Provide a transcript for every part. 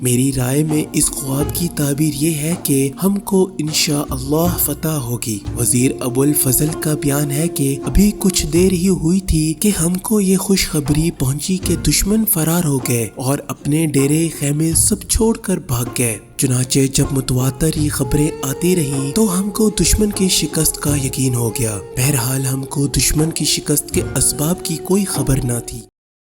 میری رائے میں اس خواب کی تعبیر یہ ہے کہ ہم کو انشاءاللہ فتح ہوگی۔ وزیر ابو الفضل کا بیان ہے کہ ابھی کچھ دیر ہی ہوئی تھی کہ ہم کو یہ خوشخبری پہنچی کہ دشمن فرار ہو گئے اور اپنے ڈیرے خیمے سب چھوڑ کر بھاگ گئے۔ چنانچہ جب متواتر یہ خبریں آتی رہیں تو ہم کو دشمن کی شکست کا یقین ہو گیا۔ بہرحال ہم کو دشمن کی شکست کے اسباب کی کوئی خبر نہ تھی۔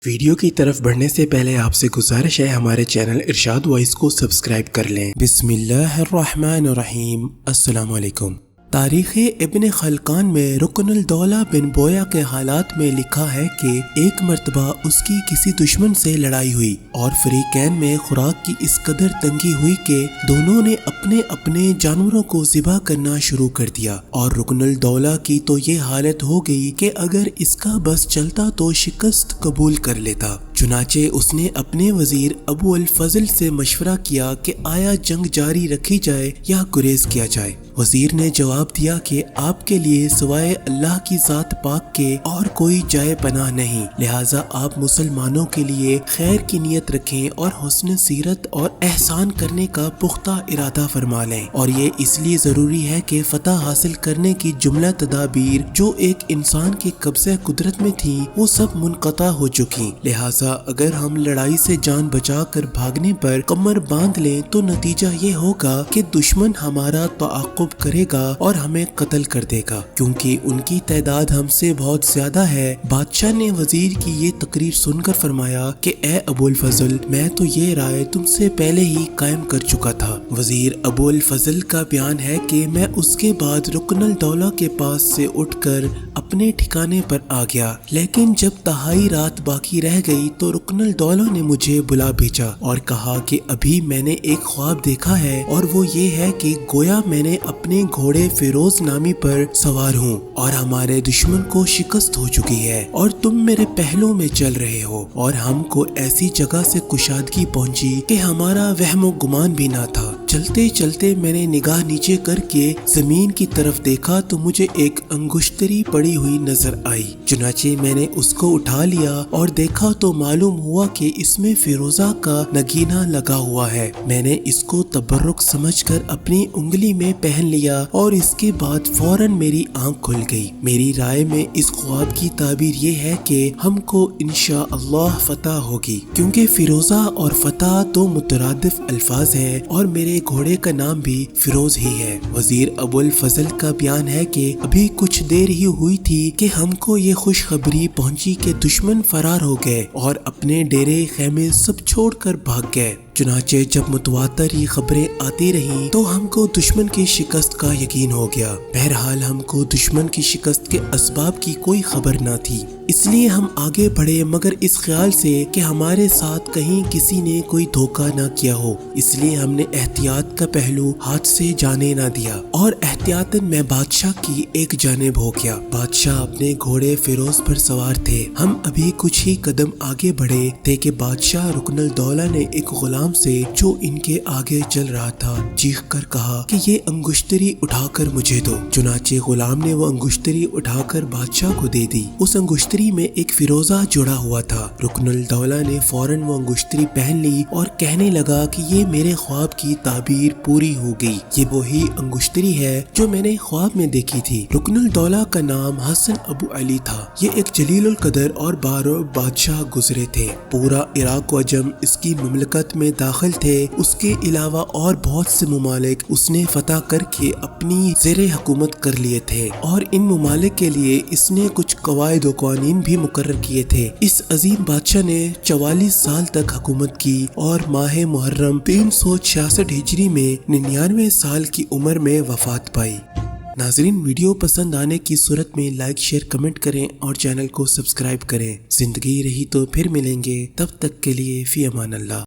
ویڈیو کی طرف بڑھنے سے پہلے آپ سے گزارش ہے ہمارے چینل ارشاد وائس کو سبسکرائب کر لیں۔ بسم اللہ الرحمن الرحیم۔ السلام علیکم۔ تاریخ ابن خلقان میں رکن الدولہ بن بویا کے حالات میں لکھا ہے کہ ایک مرتبہ اس کی کسی دشمن سے لڑائی ہوئی اور فریقین میں خوراک کی اس قدر تنگی ہوئی کہ دونوں نے اپنے اپنے جانوروں کو ذبح کرنا شروع کر دیا، اور رکن الدولہ کی تو یہ حالت ہو گئی کہ اگر اس کا بس چلتا تو شکست قبول کر لیتا۔ چنانچہ اس نے اپنے وزیر ابو الفضل سے مشورہ کیا کہ آیا جنگ جاری رکھی جائے یا گریز کیا جائے۔ وزیر نے جواب دیا کہ آپ کے لیے سوائے اللہ کی ذات پاک کے اور کوئی جائے پناہ نہیں، لہٰذا آپ مسلمانوں کے لیے خیر کی نیت رکھیں اور حسن سیرت اور احسان کرنے کا پختہ ارادہ فرما لیں، اور یہ اس لیے ضروری ہے کہ فتح حاصل کرنے کی جملہ تدابیر جو ایک انسان کے قبضہ قدرت میں تھیں وہ سب منقطع ہو چکی، لہٰذا اگر ہم لڑائی سے جان بچا کر بھاگنے پر کمر باندھ لیں تو نتیجہ یہ ہوگا کہ دشمن ہمارا تعاقب کرے گا اور ہمیں قتل کر دے گا، کیونکہ ان کی تعداد ہم سے بہت زیادہ ہے۔ بادشاہ نے وزیر کی یہ تقریر سن کر فرمایا کہ اے ابو الفضل، میں تو یہ رائے تم سے پہلے ہی قائم کر چکا تھا۔ وزیر ابو الفضل کا بیان ہے کہ میں اس کے بعد رکن الدولہ کے پاس سے اٹھ کر اپنے ٹھکانے پر آ گیا، لیکن جب تہائی رات باقی رہ گئی تو رکن الدولہ نے مجھے بلا بھیجا اور کہا کہ ابھی میں نے ایک خواب دیکھا ہے، اور وہ یہ ہے کہ گویا میں نے اپنے گھوڑے فیروز نامی پر سوار ہوں اور ہمارے دشمن کو شکست ہو چکی ہے، اور تم میرے پہلو میں چل رہے ہو، اور ہم کو ایسی جگہ سے کشادگی پہنچی کہ ہمارا وہم و گمان بھی نہ تھا۔ چلتے چلتے میں نے نگاہ نیچے کر کے زمین کی طرف دیکھا تو مجھے ایک انگشتری پڑی ہوئی نظر آئی۔ چنانچہ میں نے اس کو اٹھا لیا اور دیکھا تو معلوم ہوا کہ اس میں فیروزہ کا نگینہ لگا ہوا ہے۔ میں نے اس کو تبرک سمجھ کر اپنی انگلی میں پہن لیا اور اس کے بعد فوراً میری آنکھ کھل گئی۔ میری رائے میں اس خواب کی تعبیر یہ ہے کہ ہم کو انشاءاللہ فتح ہوگی، کیونکہ فیروزہ اور فتح دو مترادف الفاظ ہیں اور میرے گھوڑے کا نام بھی فیروز ہی ہے۔ وزیر ابو الفضل کا بیان ہے کہ ابھی کچھ دیر ہی ہوئی تھی کہ ہم کو یہ خوشخبری پہنچی کہ دشمن فرار ہو گئے اور اپنے ڈیرے خیمے سب چھوڑ کر بھاگ گئے۔ چنانچہ جب متواتر یہ خبریں آتی رہیں تو ہم کو دشمن کی شکست کا یقین ہو گیا۔ بہرحال ہم کو دشمن کی شکست کے اسباب کی کوئی خبر نہ تھی، اس لیے ہم آگے بڑھے، مگر اس خیال سے کہ ہمارے ساتھ کہیں کسی نے کوئی دھوکہ نہ کیا ہو، اس لیے ہم نے احتیاط کا پہلو ہاتھ سے جانے نہ دیا، اور احتیاطاً میں بادشاہ کی ایک جانب ہو گیا۔ بادشاہ اپنے گھوڑے فیروز پر سوار تھے۔ ہم ابھی کچھ ہی قدم آگے بڑھے تھے کہ بادشاہ رکن الدولہ نے ایک غلام سے جو ان کے آگے چل رہا تھا چیخ کر کہا کہ یہ انگشتری اٹھا کر مجھے دو۔ چنانچہ غلام نے وہ انگشتری اٹھا کر بادشاہ کو دے دی۔ اس انگشتری میں ایک فیروزہ جڑا ہوا تھا۔ رکن الدولہ نے فوراً وہ انگشتری پہن لی اور کہنے لگا کہ یہ میرے خواب کی تعبیر پوری ہو گئی، یہ وہی انگشتری ہے جو میں نے خواب میں دیکھی تھی۔ رکن الدولہ کا نام حسن ابو علی تھا۔ یہ ایک جلیل القدر اور بارو بادشاہ گزرے تھے۔ پورا عراق و عجم اس کی مملکت میں داخل تھے، اس کے علاوہ اور بہت سے ممالک اس نے فتح کر کے اپنی زیر حکومت کر لیے تھے، اور ان ممالک کے لیے اس نے کچھ قواعد و قوانین بھی مقرر کیے تھے۔ اس عظیم بادشاہ نے 44 سال تک حکومت کی اور ماہ محرم 366 ہجری میں 99 سال کی عمر میں وفات پائی۔ ناظرین، ویڈیو پسند آنے کی صورت میں لائک شیئر کمنٹ کریں اور چینل کو سبسکرائب کریں۔ زندگی رہی تو پھر ملیں گے، تب تک کے لیے فی امان اللہ۔